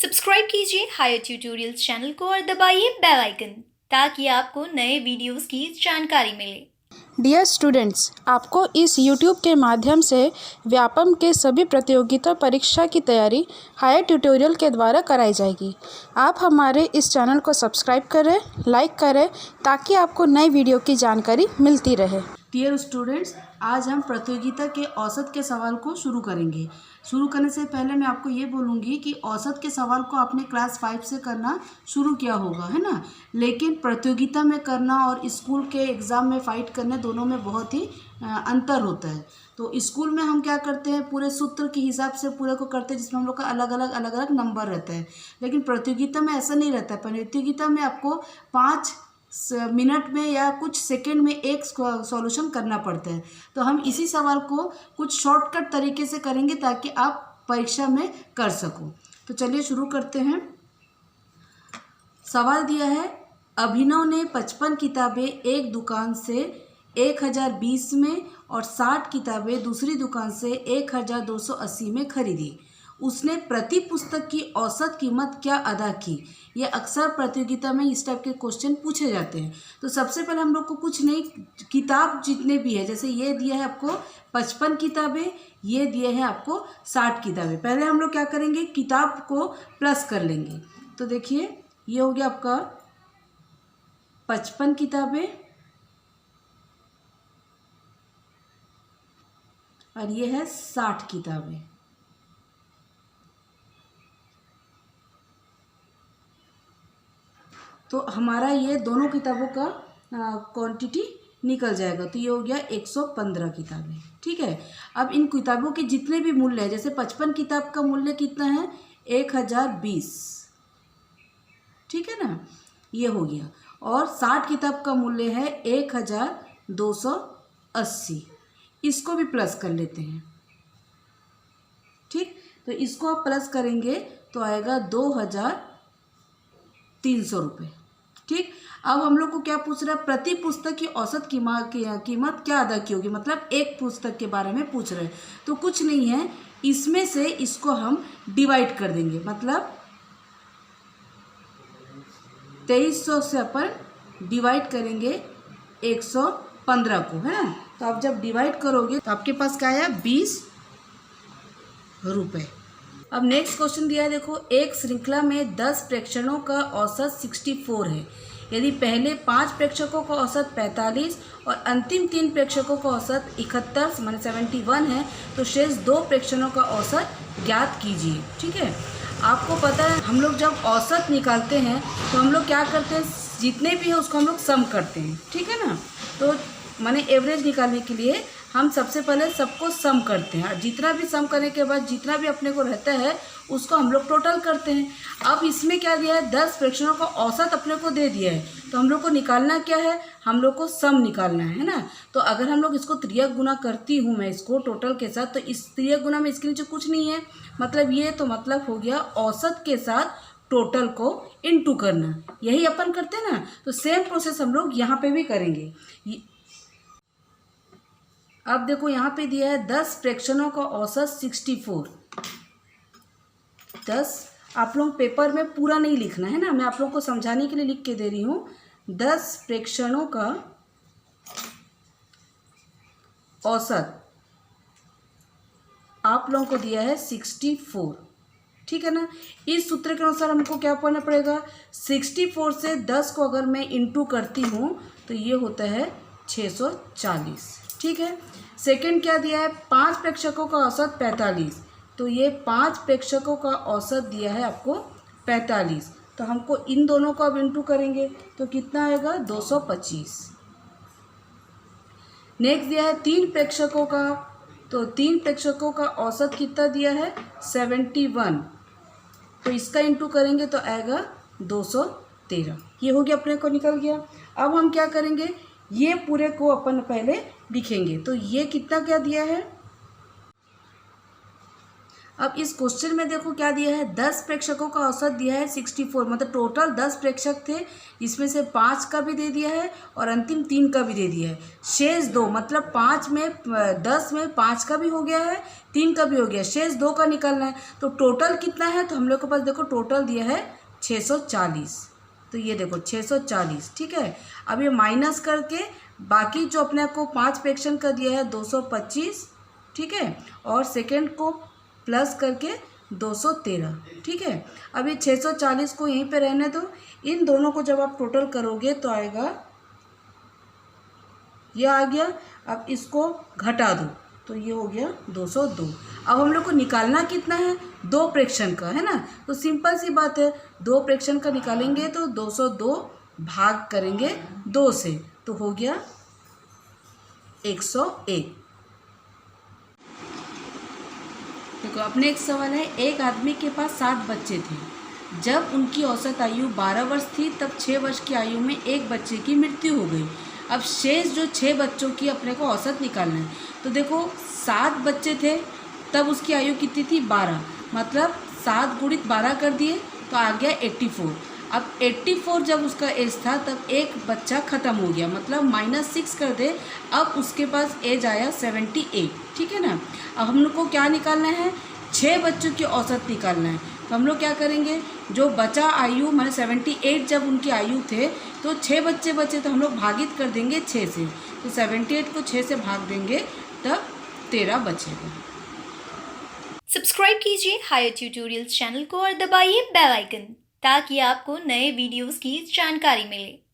Subscribe कीजिए higher tutorials channel को और दबाइए बेल आइकन ताकि आपको नए वीडियोस की जानकारी मिले। डियर स्टूडेंट्स, आपको इस YouTube के माध्यम से व्यापम के सभी प्रतियोगिता परीक्षा की तैयारी हायर ट्यूटोरियल के द्वारा कराई जाएगी। आप हमारे इस चैनल को सब्सक्राइब करें, लाइक करें ताकि आपको नई वीडियो की जानकारी मिलती रहे। डियर स्टूडेंट्स, आज हम प्रतियोगिता के औसत के सवाल को शुरू करेंगे। शुरू करने से पहले मैं आपको ये बोलूँगी कि औसत के सवाल को आपने क्लास 5 से करना शुरू किया होगा, है ना। लेकिन प्रतियोगिता में करना और स्कूल के एग्ज़ाम में फ़ाइट करने दोनों में बहुत ही अंतर होता है। तो स्कूल में हम क्या करते हैं, पूरे सूत्र के हिसाब से पूरे को करते हैं, जिसमें हम लोग का अलग अलग नंबर रहता है। लेकिन प्रतियोगिता में ऐसा नहीं रहता है। प्रतियोगिता में आपको 5 मिनट में या कुछ सेकंड में एक सॉल्यूशन करना पड़ता है। तो हम इसी सवाल को कुछ शॉर्टकट तरीके से करेंगे ताकि आप परीक्षा में कर सको। तो चलिए शुरू करते हैं। सवाल दिया है, अभिनव ने 55 किताबें एक दुकान से 1020 में और 60 किताबें दूसरी दुकान से 1280 में खरीदी। उसने प्रति पुस्तक की औसत कीमत क्या अदा की। ये अक्सर प्रतियोगिता में इस टाइप के क्वेश्चन पूछे जाते हैं। तो सबसे पहले हम लोग को कुछ नहीं, किताब जितने भी है, जैसे ये दिया है आपको 55 किताबें, ये दिए हैं आपको 60 किताबें। पहले हम लोग क्या करेंगे, किताब को प्लस कर लेंगे। तो देखिए, ये हो गया आपका 55 किताबें और ये है 60 किताबें। तो हमारा ये दोनों किताबों का क्वांटिटी निकल जाएगा। तो ये हो गया 115 किताबें। ठीक है। अब इन किताबों के जितने भी मूल्य है, जैसे 55 किताब का मूल्य कितना है, 1020। ठीक है ना, ये हो गया। और 60 किताब का मूल्य है 1280। इसको भी प्लस कर लेते हैं। ठीक, तो इसको आप प्लस करेंगे तो आएगा 2300 रुपये। ठीक, अब हम लोग को क्या पूछ रहा है, प्रति पुस्तक की औसत कीमत क्या अदा की होगी, मतलब एक पुस्तक के बारे में पूछ रहे हैं। तो कुछ नहीं है, इसमें से इसको हम डिवाइड कर देंगे, मतलब 2300 से अपन डिवाइड करेंगे 115 को, है ना। तो आप जब डिवाइड करोगे तो आपके पास क्या आया, 20 रुपये। अब नेक्स्ट क्वेश्चन दिया है, देखो, एक श्रृंखला में 10 प्रेक्षणों का औसत 64 है। यदि पहले 5 प्रेक्षकों का औसत 45 और अंतिम 3 प्रेक्षकों का औसत 71 माने 71 है, तो शेष 2 प्रेक्षणों का औसत ज्ञात कीजिए। ठीक है। आपको पता है, हम लोग जब औसत निकालते हैं तो हम लोग क्या करते हैं, जितने भी है उसको हम लोग सम करते हैं। ठीक है ना। तो माने एवरेज निकालने के लिए हम सबसे पहले सबको सम करते हैं, और जितना भी सम करने के बाद जितना भी अपने को रहता है उसको हम लोग टोटल करते हैं। अब इसमें क्या दिया है, 10 प्रेक्षणों का औसत अपने को दे दिया है। तो हम लोग को निकालना क्या है, हम लोग को सम निकालना है ना। तो अगर हम लोग इसको त्रियक गुना करती हूँ मैं इसको टोटल के साथ, तो इस त्रियक गुना में इसके नीचे कुछ नहीं है, मतलब ये तो मतलब हो गया औसत के साथ टोटल को इनटू करना। यही अपन करते हैं ना। तो सेम प्रोसेस हम लोग यहाँ पे भी करेंगे। अब देखो, यहाँ पे दिया है 10 प्रेक्षणों का औसत 64। 10, आप लोग पेपर में पूरा नहीं लिखना है ना, मैं आप लोगों को समझाने के लिए लिख के दे रही हूँ। 10 प्रेक्षणों का औसत आप लोगों को दिया है 64। ठीक है ना। इस सूत्र के अनुसार हमको क्या पढ़ना पड़ेगा, 64 से 10 को अगर मैं इंटू करती हूँ तो ये होता है 640। ठीक है। सेकंड क्या दिया है, 5 प्रेक्षकों का औसत 45। तो ये 5 प्रेक्षकों का औसत दिया है आपको 45। तो हमको इन दोनों को अब इंटू करेंगे तो कितना आएगा, 225। नेक्स्ट दिया है 3 प्रेक्षकों का, तो 3 प्रेक्षकों का औसत कितना दिया है, 71। तो इसका इंटू करेंगे तो आएगा 213। ये हो गया, अपने को निकल गया। अब हम क्या करेंगे, ये पूरे को अपन पहले लिखेंगे। तो ये कितना क्या दिया है, अब इस क्वेश्चन में देखो क्या दिया है, 10 प्रेक्षकों का औसत दिया है 64, मतलब टोटल 10 प्रेक्षक थे, जिसमें से 5 का भी दे दिया है और अंतिम 3 का भी दे दिया है। शेष 2, मतलब 10 में 5 का भी हो गया है, 3 का भी हो गया, शेष 2 का निकालना है। तो टोटल कितना है, तो हम लोग के पास देखो टोटल दिया है 640। तो ये देखो 640, ठीक है। अब ये माइनस करके बाकी जो अपने को 5 प्रेक्षण का दिया है 225, ठीक है, और सेकेंड को प्लस करके 213, ठीक है। अब ये 640 को यहीं पे रहने दो, इन दोनों को जब आप टोटल करोगे तो आएगा, ये आ गया। अब इसको घटा दो तो ये हो गया 202। अब हम लोग को निकालना कितना है, 2 प्रेक्षण का, है ना। तो सिंपल सी बात है, 2 प्रेक्षण का निकालेंगे तो 202 भाग करेंगे 2 से, तो हो गया 101। देखो अपने एक सवाल है, एक आदमी के पास 7 बच्चे थे। जब उनकी औसत आयु 12 वर्ष थी तब 6 वर्ष की आयु में एक बच्चे की मृत्यु हो गई। अब शेष जो 6 बच्चों की अपने को औसत निकालना है। तो देखो 7 बच्चे थे तब उसकी आयु कितनी थी, 12, मतलब 7 गुणित 12 कर दिए तो आ गया 84। अब 84 जब उसका एज था तब एक बच्चा ख़त्म हो गया, मतलब -6 कर दे, अब उसके पास एज आया 78, ठीक है ना। अब हम लोग को क्या निकालना है, 6 बच्चों की औसत निकालना है। तो हम लोग क्या करेंगे, जो बचा आयु माने 78 जब उनकी आयु थे तो 6 बच्चे बचे, तो हम लोग भागित कर देंगे 6 से। तो 78 को 6 से भाग देंगे तब 13 बचेगा। सब्सक्राइब कीजिए हायर ट्यूटोरियल्स चैनल को और दबाइए बेल आइकन ताकि आपको नए वीडियोस की जानकारी मिले।